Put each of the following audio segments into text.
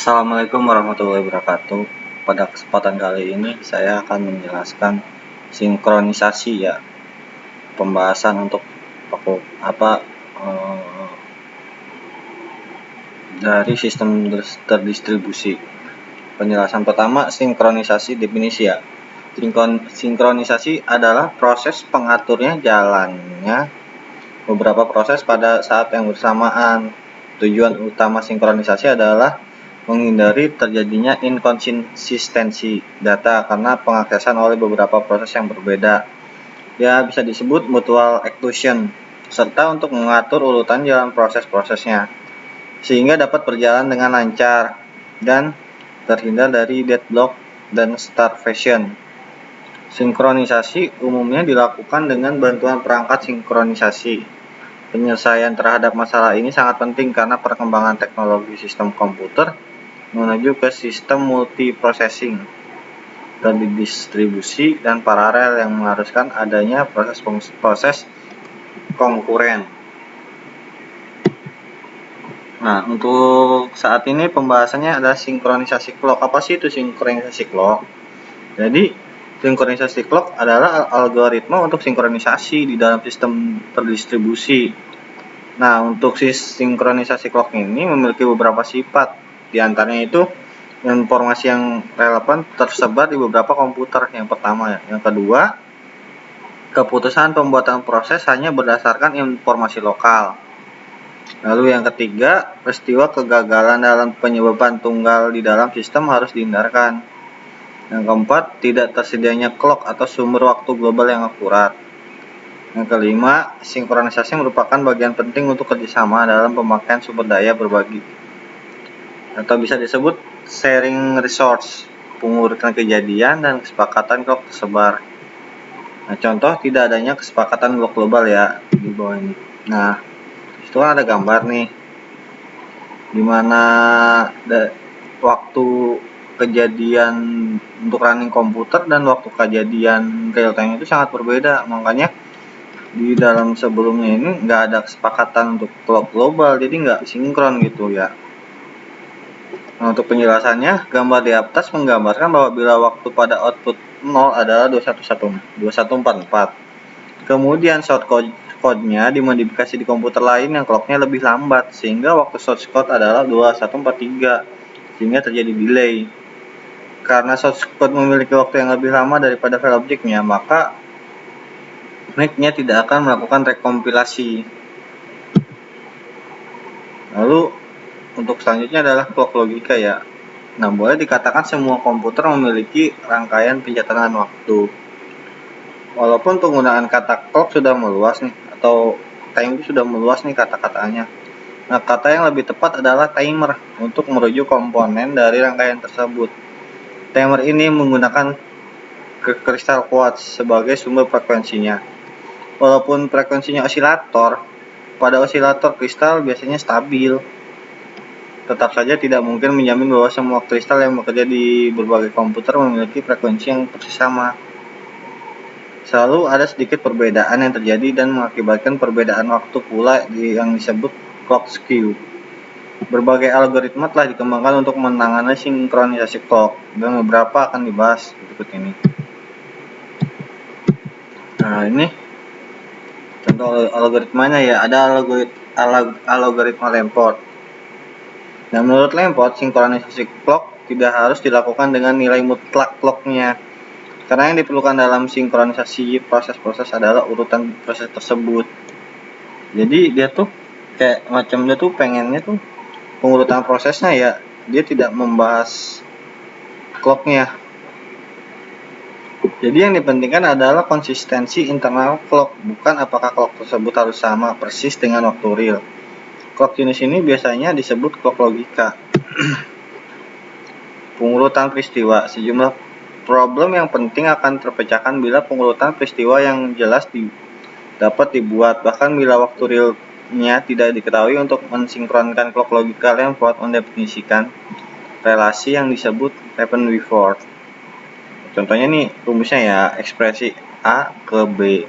Assalamualaikum warahmatullahi wabarakatuh. Pada kesempatan kali ini saya akan menjelaskan sinkronisasi ya, pembahasan untuk dari sistem terdistribusi. Penjelasan pertama, sinkronisasi definisi ya. Sinkronisasi adalah proses pengaturnya jalannya beberapa proses pada saat yang bersamaan. Tujuan utama sinkronisasi adalah menghindari terjadinya inkonsistensi data karena pengaksesan oleh beberapa proses yang berbeda. Ya, bisa disebut mutual exclusion, serta untuk mengatur urutan jalan proses-prosesnya, sehingga dapat berjalan dengan lancar dan terhindar dari deadlock dan starvation. Sinkronisasi umumnya dilakukan dengan bantuan perangkat sinkronisasi. Penyelesaian terhadap masalah ini sangat penting karena perkembangan teknologi sistem komputer menuju ke sistem multiprocessing, terdistribusi, dan paralel yang mengharuskan adanya proses konkuren. Nah, untuk saat ini pembahasannya adalah sinkronisasi clock. Apa sih itu sinkronisasi clock? Jadi, sinkronisasi clock adalah algoritma untuk sinkronisasi di dalam sistem terdistribusi. Nah, untuk sinkronisasi clock ini memiliki beberapa sifat. Di antaranya itu informasi yang relevan tersebar di beberapa komputer. Yang pertama ya. Yang kedua, keputusan pembuatan proses hanya berdasarkan informasi lokal. Lalu yang ketiga, peristiwa kegagalan dalam penyebaban tunggal di dalam sistem harus dihindarkan. Yang keempat, tidak tersedianya clock atau sumber waktu global yang akurat. Yang kelima, sinkronisasi merupakan bagian penting untuk kerjasama dalam pemakaian sumber daya berbagi, atau bisa disebut sharing resource, pengurutan kejadian, dan kesepakatan clock tersebar. Nah, contoh tidak adanya kesepakatan blok global ya di bawah ini. Nah, itu ada gambar nih, dimana waktu kejadian untuk running komputer dan waktu kejadian real time itu sangat berbeda. Makanya di dalam sebelumnya ini nggak ada kesepakatan untuk clock global, jadi nggak sinkron gitu ya. Nah, untuk penjelasannya, gambar di atas menggambarkan bahwa bila waktu pada output 0 adalah 2144. Kemudian shortcode-nya dimodifikasi di komputer lain yang clocknya lebih lambat, sehingga waktu shortcode adalah 2143, sehingga terjadi delay. Karena shortcode memiliki waktu yang lebih lama daripada file objeknya, maka NIC-nya tidak akan melakukan rekompilasi. Lalu untuk selanjutnya adalah clock logika ya. Nah, boleh dikatakan semua komputer memiliki rangkaian pencatatan waktu. Walaupun penggunaan kata clock sudah meluas nih, atau time itu sudah meluas nih kata-katanya. Nah, kata yang lebih tepat adalah timer untuk merujuk komponen dari rangkaian tersebut. Timer ini menggunakan kristal quartz sebagai sumber frekuensinya. Walaupun frekuensinya osilator, pada osilator kristal biasanya stabil. Tetap saja tidak mungkin menjamin bahwa semua kristal yang bekerja di berbagai komputer memiliki frekuensi yang persis sama. Selalu ada sedikit perbedaan yang terjadi dan mengakibatkan perbedaan waktu pula yang disebut clock skew. Berbagai algoritma telah dikembangkan untuk menangani sinkronisasi clock, dan beberapa akan dibahas berikut ini. Nah, ini contoh algoritmanya ya. Ada algoritma Lamport. Nah, menurut Lamport, sinkronisasi clock tidak harus dilakukan dengan nilai mutlak clocknya, karena yang diperlukan dalam sinkronisasi proses-proses adalah urutan proses tersebut. Jadi dia tuh kayak macam dia tuh pengennya tuh pengurutan prosesnya ya, dia tidak membahas clocknya. Jadi yang dipentingkan adalah konsistensi internal clock, bukan apakah clock tersebut harus sama persis dengan waktu real. Clock jenis ini biasanya disebut clock logika. Pengurutan peristiwa. Sejumlah problem yang penting akan terpecahkan bila pengurutan peristiwa yang jelas dapat dibuat, bahkan bila waktu realnya tidak diketahui. Untuk mensinkronkan clock logika, Lamport mendefinisikan relasi yang disebut happen before. Contohnya nih rumusnya ya, ekspresi A ke B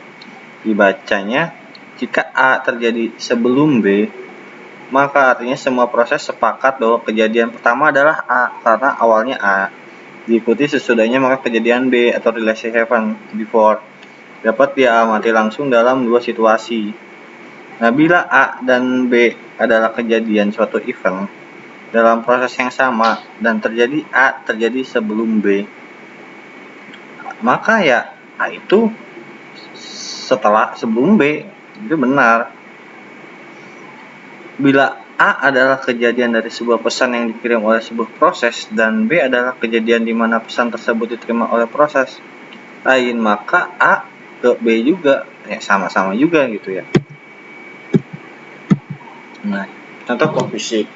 dibacanya jika A terjadi sebelum B, Maka artinya semua proses sepakat bahwa kejadian pertama adalah A karena awalnya A, diikuti sesudahnya maka kejadian B atau relation happen before dapat diamati langsung dalam dua situasi. Nah, bila A dan B adalah kejadian suatu event dalam proses yang sama dan terjadi A terjadi sebelum B, maka ya A itu sebelum B, itu benar. Bila A adalah kejadian dari sebuah pesan yang dikirim oleh sebuah proses dan B adalah kejadian di mana pesan tersebut diterima oleh proses lain, maka A ke B juga ya sama-sama juga gitu ya. Nah, contoh clock fisik.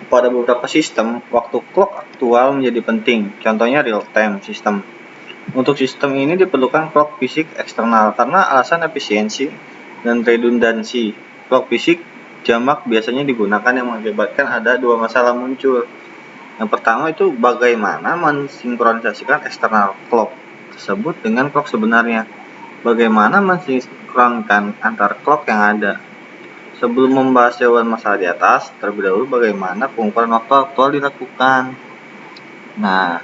Pada beberapa sistem, waktu clock aktual menjadi penting. Contohnya real time system. Untuk sistem ini diperlukan clock fisik eksternal karena alasan efisiensi dan redundansi. Clock fisik jamak biasanya digunakan yang mengakibatkan ada dua masalah muncul. Yang pertama itu bagaimana mensinkronisasikan eksternal clock tersebut dengan clock sebenarnya. Bagaimana mensinkronkan antar clock yang ada. Sebelum membahas jawaban masalah di atas, terlebih dahulu bagaimana pengukuran waktu aktual dilakukan. Nah,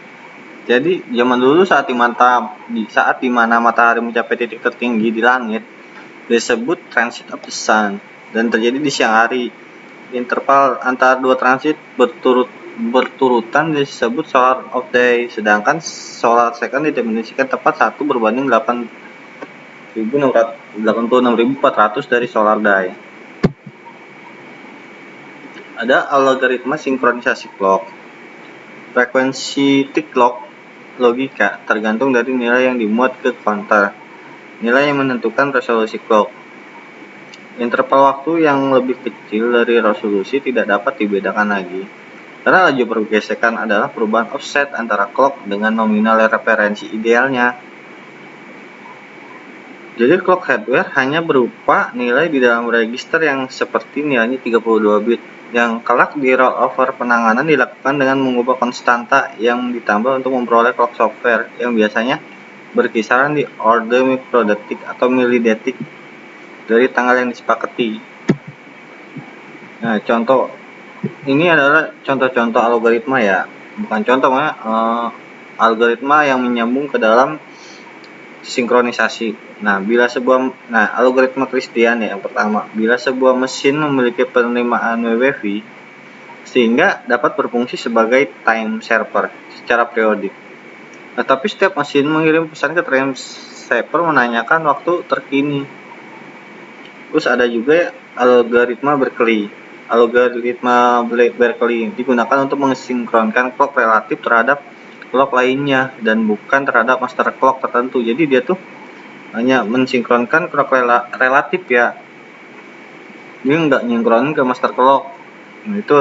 jadi zaman dulu saat di mana matahari mencapai titik tertinggi di langit disebut transit of the sun dan terjadi di siang hari. Interval antara dua transit berturutan disebut solar of day, sedangkan solar second didefinisikan tepat 1 berbanding 86.400 dari solar day. Ada algoritma sinkronisasi clock. Frekuensi tick clock logika tergantung dari nilai yang dimuat ke counter, nilai yang menentukan resolusi clock. Interval waktu yang lebih kecil dari resolusi tidak dapat dibedakan lagi, karena laju pergesekan adalah perubahan offset antara clock dengan nominal referensi idealnya. Jadi clock hardware hanya berupa nilai di dalam register yang seperti nilainya 32 bit, yang kelak di rollover penanganan dilakukan dengan mengubah konstanta yang ditambah untuk memperoleh clock software yang biasanya berkisaran di order mikrodetik atau milidetik dari tanggal yang disepakati. Nah, contoh ini adalah contoh-contoh algoritma ya, bukan contoh algoritma yang menyambung ke dalam sinkronisasi. Algoritma Christian ya yang pertama. Bila sebuah mesin memiliki penerimaan WWV sehingga dapat berfungsi sebagai time server secara periodik. Nah, tapi setiap mesin mengirim pesan ke time server menanyakan waktu terkini. Terus ada juga algoritma Berkeley. Algoritma Berkeley digunakan untuk mensinkronkan clock relatif terhadap clock lainnya dan bukan terhadap master clock tertentu. Jadi dia tuh hanya mensinkronkan clock relatif ya. Dia nggak sinkronin ke master clock. Nah, itu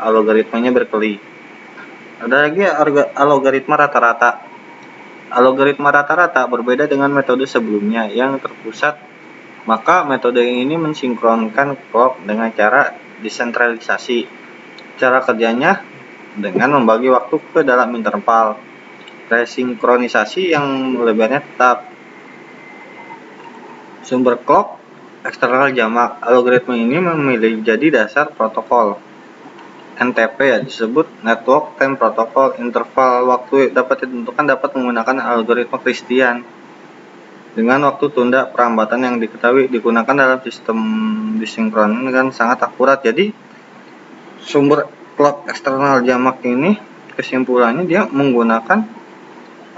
algoritmanya Berkeley. Ada lagi algoritma rata-rata. Algoritma rata-rata berbeda dengan metode sebelumnya yang terpusat. Maka metode ini mensinkronkan clock dengan cara desentralisasi. Cara kerjanya dengan membagi waktu ke dalam interval. Resinkronisasi yang lebarnya tetap. Sumber clock eksternal jamak. Algoritma ini memilih jadi dasar protokol NTP ya, disebut Network Time Protocol. Interval waktu dapat menggunakan algoritma Christian dengan waktu tunda perambatan yang digunakan dalam sistem disinkron dengan sangat akurat. Jadi sumber clock eksternal jamak ini kesimpulannya dia menggunakan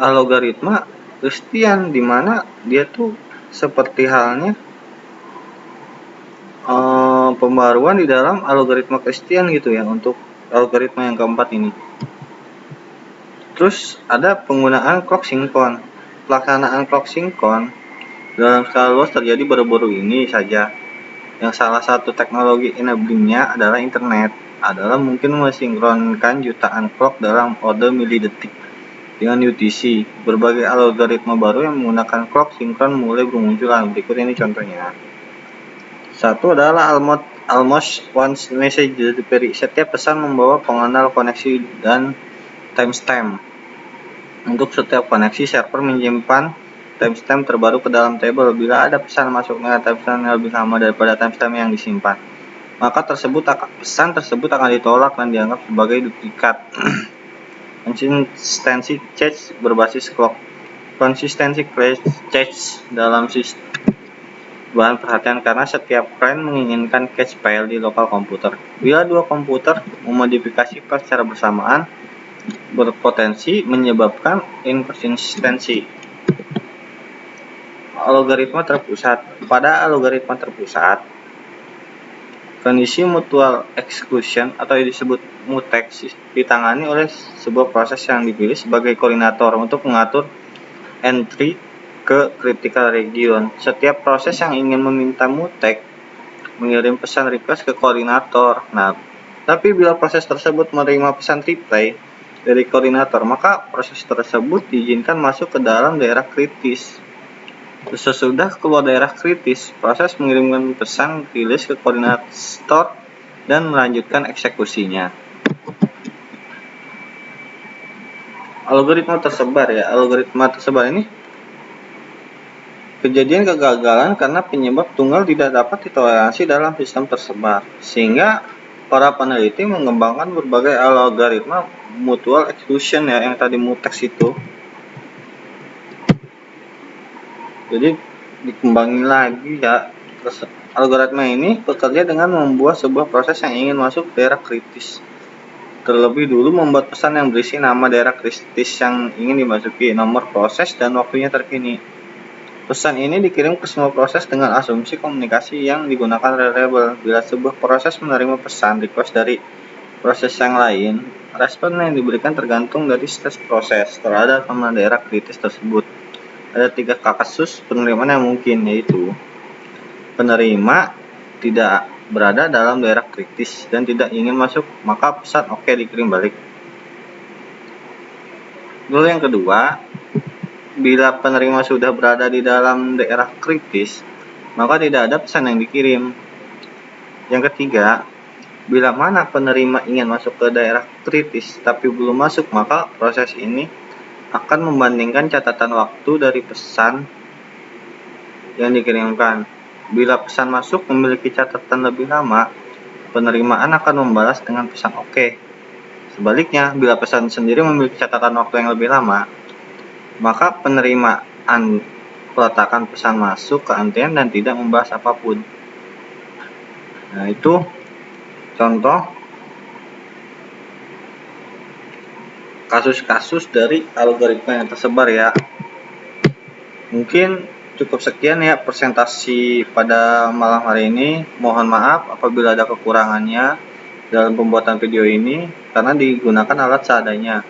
algoritma Christian, di mana dia tuh seperti halnya pembaruan di dalam algoritma Christian gitu ya untuk algoritma yang keempat ini. Terus ada penggunaan clock sinkron. Pelaksanaan clock sinkron dalam skala luas terjadi baru-baru ini saja. Yang salah satu teknologi enablingnya adalah internet. Adalah mungkin mensinkronkan jutaan clock dalam order milidetik dengan UTC. Berbagai algoritma baru yang menggunakan clock sinkron mulai bermunculan. Berikut ini contohnya. Satu adalah almost one message delivery. Setiap pesan membawa pengenal koneksi dan timestamp. Untuk setiap koneksi, server menyimpan timestamp terbaru ke dalam table. Bila ada pesan masuk dengan timestamp yang lebih lama daripada timestamp yang disimpan, maka pesan tersebut akan ditolak dan dianggap sebagai duplikat. Konsistensi cache berbasis clock. Konsistensi cache dalam sistem bahan perhatian karena setiap client menginginkan cache file di lokal komputer. Bila dua komputer memodifikasi file secara bersamaan, berpotensi menyebabkan inkonsistensi. Algoritma terpusat. Pada algoritma terpusat, kondisi mutual exclusion atau disebut mutex ditangani oleh sebuah proses yang dipilih sebagai koordinator untuk mengatur entry ke critical region. Setiap proses yang ingin meminta mutex mengirim pesan request ke koordinator. Nah, tapi bila proses tersebut menerima pesan reply dari koordinator, maka proses tersebut diizinkan masuk ke dalam daerah kritis. Sesudah keluar daerah kritis, proses mengirimkan pesan rilis ke koordinator dan melanjutkan eksekusinya. Algoritma tersebar ya. Algoritma tersebar ini kejadian kegagalan karena penyebab tunggal tidak dapat ditoleransi dalam sistem tersebar, sehingga para peneliti mengembangkan berbagai algoritma mutual exclusion ya, yang tadi mutex itu. Jadi dikembangin lagi ya. Algoritma ini bekerja dengan membuat sebuah proses yang ingin masuk daerah kritis. Terlebih dulu membuat pesan yang berisi nama daerah kritis yang ingin dimasuki, nomor proses, dan waktunya terkini. Pesan ini dikirim ke semua proses dengan asumsi komunikasi yang digunakan reliable. Bila sebuah proses menerima pesan request dari proses yang lain, respon yang diberikan tergantung dari status proses terhadap nama daerah kritis tersebut. Ada 3 kasus penerimaan yang mungkin, yaitu penerima tidak berada dalam daerah kritis dan tidak ingin masuk, maka pesan oke dikirim balik. Lalu yang kedua, bila penerima sudah berada di dalam daerah kritis, maka tidak ada pesan yang dikirim. Yang ketiga, bila mana penerima ingin masuk ke daerah kritis tapi belum masuk, maka proses ini akan membandingkan catatan waktu dari pesan yang dikirimkan. Bila pesan masuk memiliki catatan lebih lama, penerimaan akan membalas dengan pesan oke. Sebaliknya, bila pesan sendiri memiliki catatan waktu yang lebih lama, maka penerimaan meletakkan pesan masuk ke antrian dan tidak membahas apapun. Nah, itu contoh kasus-kasus dari algoritma yang tersebar ya. Mungkin cukup sekian ya presentasi pada malam hari ini. Mohon maaf apabila ada kekurangannya dalam pembuatan video ini karena digunakan alat seadanya.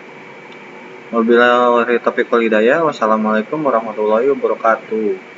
Wabillahi taufiq wal hidayah. Wassalamualaikum warahmatullahi wabarakatuh.